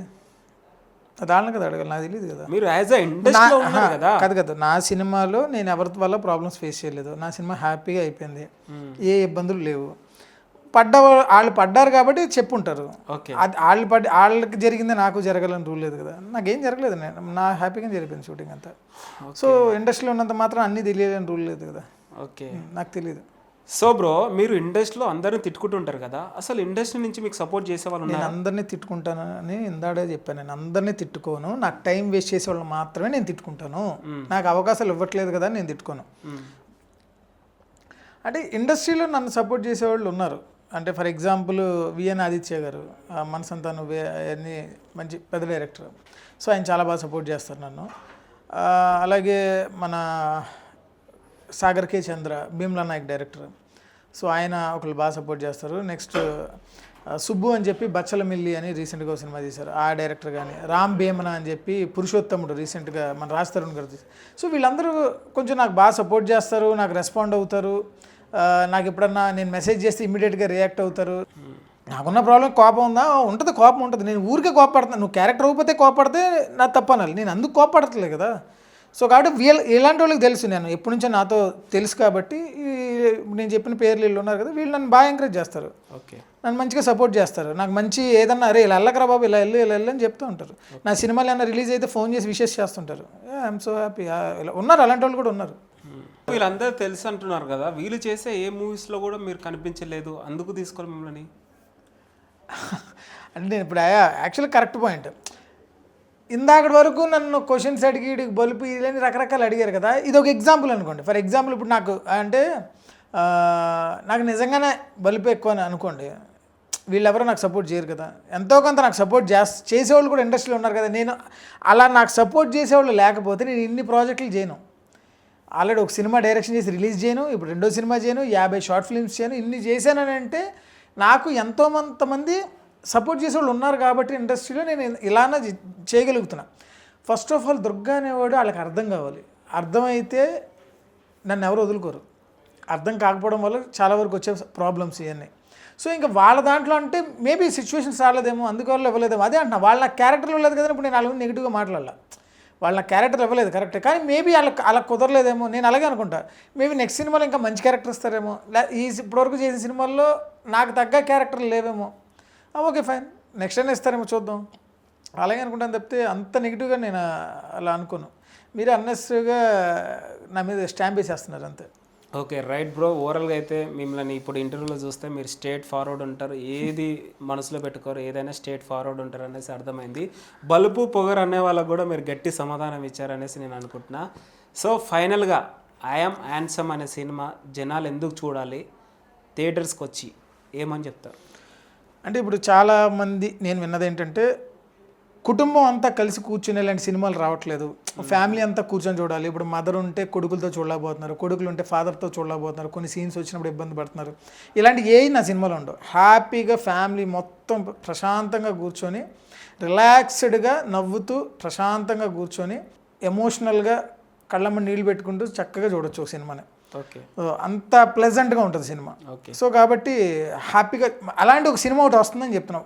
నాకు తెలియదు కదా. మీరు యాజ్ అ ఇండస్ట్రీలో ఉన్నారు కదా. కదా నా సినిమాలో నేను ఎవరి వల్ల ప్రాబ్లమ్స్ ఫేస్ చేయలేదు. నా సినిమా హ్యాపీగా అయిపోయింది, ఏ ఇబ్బందులు లేవు. వాళ్ళు పడ్డారు కాబట్టి చెప్పుంటారు. వాళ్ళకి జరిగింది నాకు జరగాలని రూల్ లేదు కదా. నాకేం జరగలేదు, నా హ్యాపీగా జరిపోయింది షూటింగ్ అంతా. సో ఇండస్ట్రీలో ఉన్నంత మాత్రం అన్నీ తెలియాలని రూల్ లేదు కదా. ఓకే, నాకు తెలియదు. సో బ్రో, మీరు ఇండస్ట్రీలో అందరిని తిట్టుకుంటుంటారు కదా, అసలు ఇండస్ట్రీ నుంచి మీకు సపోర్ట్ చేసేవాళ్ళు? నేను అందరినీ తిట్టుకుంటానని ఇందాడే చెప్పాను. నేను అందరినీ తిట్టుకోను, నాకు టైం వేస్ట్ చేసే వాళ్ళు మాత్రమే నేను తిట్టుకుంటాను. నాకు అవకాశాలు ఇవ్వట్లేదు కదా నేను తిట్టుకోను. అంటే ఇండస్ట్రీలో నన్ను సపోర్ట్ చేసేవాళ్ళు ఉన్నారు. అంటే ఫర్ ఎగ్జాంపుల్ విఎన్ ఆదిత్య గారు, మనసంతా నువ్వే అన్నీ మంచి పెద్ద డైరెక్టర్. సో ఆయన చాలా బాగా సపోర్ట్ చేస్తారు నన్ను. అలాగే మన సాగర్ కే చంద్ర, భీమ్లా నాయక్ డైరెక్టర్. సో ఆయన ఒకళ్ళు బాగా సపోర్ట్ చేస్తారు. నెక్స్ట్ సుబ్బు అని చెప్పి బచ్చల మిల్లి అని రీసెంట్గా ఒక సినిమా తీశారు, ఆ డైరెక్టర్. కానీ రామ్ భీమన అని చెప్పి పురుషోత్తముడు రీసెంట్గా మన రాజ్ తరుణ్ గారు తీశారు. సో వీళ్ళందరూ కొంచెం నాకు బాగా సపోర్ట్ చేస్తారు, నాకు రెస్పాండ్ అవుతారు. నాకు ఎప్పుడన్నా నేను మెసేజ్ చేస్తే ఇమ్మీడియట్గా రియాక్ట్ అవుతారు. నాకున్న ప్రాబ్లం కోపం ఉంటుంది, కోపం ఉంటుంది. నేను ఊరికే కోపపడుతున్నాను. నువ్వు క్యారెక్టర్ అవ్వకపోతే కోపడితే నా తప్పనాలి, నేను అందుకు కోపడట్లేదు కదా. సో కాబట్టి ఇలాంటి వాళ్ళకి తెలుసు, నేను ఎప్పటి నుంచో నాతో తెలుసు కాబట్టి నేను చెప్పిన పేర్లు వీళ్ళు ఉన్నారు కదా, వీళ్ళు నన్ను బాగా ఎంకరేజ్ చేస్తారు. ఓకే, నన్ను మంచిగా సపోర్ట్ చేస్తారు. నాకు మంచి ఏదన్నా అరే ఇలా వెళ్ళకరా బాబు, ఇలా వెళ్ళి అని చెప్తూ ఉంటారు. నా సినిమాలు ఏమన్నా రిలీజ్ అయితే ఫోన్ చేసి విషెస్ చేస్తుంటారు. I'm so happy. ఇలా ఉన్నారు, అలాంటి వాళ్ళు కూడా ఉన్నారు. వీళ్ళందరూ తెలుసు అంటున్నారు కదా, వీళ్ళు చేసే ఏ మూవీస్లో కూడా మీరు కనిపించలేదు, అందుకు తీసుకోవాలి మిమ్మల్ని. అంటే నేను ఇప్పుడు యాక్చువల్లీ కరెక్ట్ పాయింట్. ఇందాకటి వరకు నన్ను క్వశ్చన్స్ అడిగి బలుపు ఇదని రకరకాలు అడిగారు కదా, ఇది ఒక ఎగ్జాంపుల్ అనుకోండి. ఫర్ ఎగ్జాంపుల్ ఇప్పుడు నాకు అంటే నాకు నిజంగానే బలుపు ఎక్కువ అని అనుకోండి, వీళ్ళెవరో నాకు సపోర్ట్ చేయరు కదా. ఎంతో కొంత నాకు సపోర్ట్ చేసేవాళ్ళు కూడా ఇండస్ట్రీలో ఉన్నారు కదా. నేను అలా నాకు సపోర్ట్ చేసేవాళ్ళు లేకపోతే నేను ఇన్ని ప్రాజెక్టులు చేయను. ఆల్రెడీ ఒక సినిమా డైరెక్షన్ చేసి రిలీజ్ చేయను, ఇప్పుడు 2వ సినిమా చేయను, 50 షార్ట్ ఫిల్మ్స్ చేయను. ఇన్ని చేశానని అంటే నాకు ఎంతోమంది సపోర్ట్ చేసేవాళ్ళు ఉన్నారు కాబట్టి ఇండస్ట్రీలో నేను ఇలానే చేయగలుగుతున్నా. ఫస్ట్ ఆఫ్ ఆల్ దుర్గా అనేవాడు వాళ్ళకి అర్థం కావాలి. అర్థమైతే నన్ను ఎవరు వదులుకోరు. అర్థం కాకపోవడం వల్ల చాలా వరకు వచ్చే ప్రాబ్లమ్స్ ఇవన్నీ. సో ఇంకా వాళ్ళ దాంట్లో అంటే మేబీ సిచ్యువేషన్స్ రాలేదేమో, అందువల్ల ఇవ్వలేదేమో. అదే అంటున్నా, వాళ్ళ క్యారెక్టర్ ఇవ్వలేదు కదా. ఇప్పుడు నేను వాళ్ళ నెగిటివ్గా మాట్లాడాల, వాళ్ళ క్యారెక్టర్ ఇవ్వలేదు కరెక్టే, కానీ మేబీ అలా కుదరలేదేమో. నేను అలాగే అనుకుంటా. మేబీ నెక్స్ట్ సినిమాలో ఇంకా మంచి క్యారెక్టర్ ఇస్తారేమో. ఇప్పటివరకు చేసిన సినిమాల్లో నాకు తగ్గ క్యారెక్టర్లు లేవేమో. ఓకే ఫైన్, నెక్స్ట్ అయినా ఇస్తారేమో చూద్దాం, అలాగే అనుకుంటాను తప్పితే అంత నెగిటివ్గా నేను అలా అనుకోను. మీరు అన్నెసరీగా నా మీద స్టాంప్ వేసేస్తున్నారు అంతే. Okay right bro. ఓవరాల్గా అయితే మిమ్మల్ని ఇప్పుడు ఇంటర్వ్యూలో చూస్తే మీరు స్ట్రేట్ ఫార్వర్డ్ ఉంటారు, ఏది మనసులో పెట్టుకోరు, ఏదైనా స్ట్రేట్ ఫార్వర్డ్ ఉంటారు అనేసి అర్థమైంది. బలుపు పొగరు అనే వాళ్ళకు కూడా మీరు గట్టి సమాధానం ఇచ్చారనేసి నేను అనుకుంటున్నా. సో ఫైనల్గా ఐఎమ్ హ్యాండ్సమ్ అనే సినిమా జనాలు ఎందుకు చూడాలి, థియేటర్స్కి వచ్చి ఏమని చెప్తారు? అంటే ఇప్పుడు చాలామంది నేను విన్నది ఏంటంటే కుటుంబం అంతా కలిసి కూర్చునే ఇలాంటి సినిమాలు రావట్లేదు, ఫ్యామిలీ అంతా కూర్చొని చూడాలి. ఇప్పుడు మదర్ ఉంటే కొడుకులతో చూడలేకపోతున్నారు, కొడుకులు ఉంటే ఫాదర్తో చూడలేకపోతున్నారు, కొన్ని సీన్స్ వచ్చినప్పుడు ఇబ్బంది పడుతున్నారు. ఇలాంటి ఏవి నా సినిమాలు ఉండవు. హ్యాపీగా ఫ్యామిలీ మొత్తం ప్రశాంతంగా కూర్చొని రిలాక్స్డ్గా నవ్వుతూ ప్రశాంతంగా కూర్చొని ఎమోషనల్గా కళ్ళమ్మ నీళ్ళు పెట్టుకుంటూ చక్కగా చూడొచ్చు ఒక సినిమాని. ఓకే, అంత ప్లెజెంట్గా ఉంటుంది సినిమా. ఓకే. సో కాబట్టి హ్యాపీగా అలాంటి ఒక సినిమా ఒకటి వస్తుందని చెప్తున్నాం.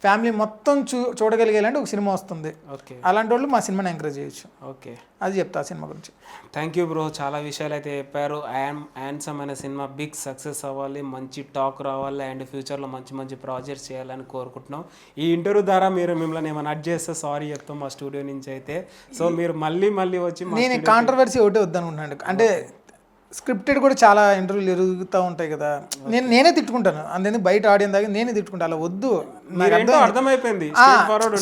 ఫ్యామిలీ మొత్తం చూడగలిగేలాంటి ఒక సినిమా వస్తుంది. ఓకే, అలాంటి వాళ్ళు మా సినిమాని ఎంకరేజ్ చేయొచ్చు. ఓకే, అది చెప్తా ఆ సినిమా గురించి. థ్యాంక్ యూ బ్రో, చాలా విషయాలు అయితే చెప్పారు. ఐఎమ్ హ్యాండ్సమ్ అనే సినిమా బిగ్ సక్సెస్ అవ్వాలి, మంచి టాక్ రావాలి అండ్ ఫ్యూచర్లో మంచి మంచి ప్రాజెక్ట్స్ చేయాలని కోరుకుంటున్నాం. ఈ ఇంటర్వ్యూ ద్వారా మీరు మిమ్మల్ని ఏమైనా అడ్ చేస్తే సారీ చెప్తాం మా స్టూడియో నుంచి అయితే. సో మీరు మళ్ళీ వచ్చి నేను కాంట్రవర్సీ ఒకటి వద్దనుకుంటున్నాను. అంటే స్క్రిప్టెడ్ కూడా చాలా ఇంటర్వ్యూలు జరుగుతూ ఉంటాయి కదా, నేనే తిట్టుకుంటాను. అందుకని బయట ఆడియన్ దాకా నేనే తిట్టుకుంటాను. అలా వద్దు, అర్థమైపోయింది.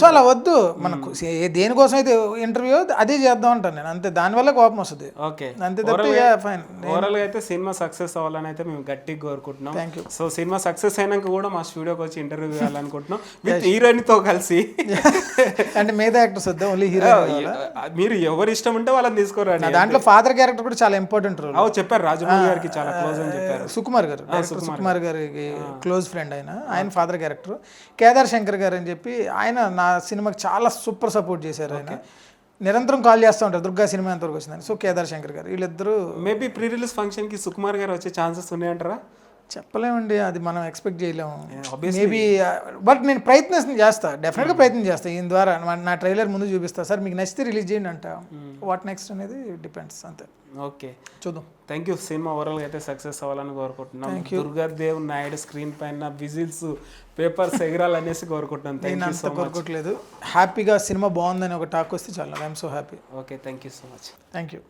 సో అలా వద్దు. మనకు దేనికోసం అయితే ఇంటర్వ్యూ అదే చేద్దాం అంటాను నేను, అంతే. దానివల్ల కోపం వస్తుంది, ఓకే. అంతే తప్ప ఫైన్. ఓవరాల్ గా అయితే సినిమా సక్సెస్ అవ్వాలని అయితే మేము గట్టిగా కోరుకుంటున్నాం. Thank you. So cinema success అయినాక కూడా మా స్టూడియోకి వచ్చి ఇంటర్వ్యూ చేయాలనుకుంటున్నాం విత్ హీరోయిన్ తో కలిసి. అంటే మిగతా యాక్టర్స్ వద్దా, ఓన్లీ హీరో? మీరు ఎవరు ఇష్టం ఉంటే వాళ్ళని తీసుకోరండి. దాంట్లో ఫాదర్ క్యారెక్టర్ కూడా చాలా ఇంపార్టెంట్ రోల్. చెప్పారు, రాజమౌళి గారికి చాలా క్లోజ్ అని చెప్పారు. సుకుమార్ గారు, సుకుమార్ గారికి క్లోజ్ ఫ్రెండ్ ఆయన ఫాదర్ క్యారెక్టర్. కేదార్ శంకర్ గారు అని చెప్పి ఆయన నా సినిమాకి చాలా సూపర్ సపోర్ట్ చేశారు. ఆయన నిరంతరం కాల్ చేస్తూ ఉంటారు దుర్గా సినిమా ఎంతవరకు వచ్చిందని. సో కేదార్ శంకర్ గారు వీళ్ళిద్దరూ మేబీ ప్రీ రిలీజ్ ఫంక్షన్ కి సుకుమార్ గారు వచ్చే ఛాన్సెస్ ఉన్నాయంటారా? చెప్పలేమండి, అది మనం ఎక్స్పెక్ట్ చేయలేము. మేబీ బట్ నేను ప్రయత్నం చేస్తా, డెఫినెట్గా ప్రయత్నం చేస్తా. దీని ద్వారా నా ట్రైలర్ ముందు చూపిస్తా, సార్ మీకు నచ్చితే రిలీజ్ చేయండి అంట. వాట్ నెక్స్ట్ అనేది డిపెండ్స్, అంతే. ఓకే, చూద్దాం. Thank you. సినిమా ఓవరాల్గా అయితే సక్సెస్ అవ్వాలని కోరుకుంటున్నాం. దుర్గాదేవ్ నాయుడు స్క్రీన్ పైన విజిల్స్ పేపర్స్ ఎగరాలనేసి కోరుకుంటున్నాం. నేను అంత కోరుకోవట్లేదు, హ్యాపీగా సినిమా బాగుందని ఒక టాక్ వస్తే చాలా. I'm so happy. Okay, thank you so much. Thank you.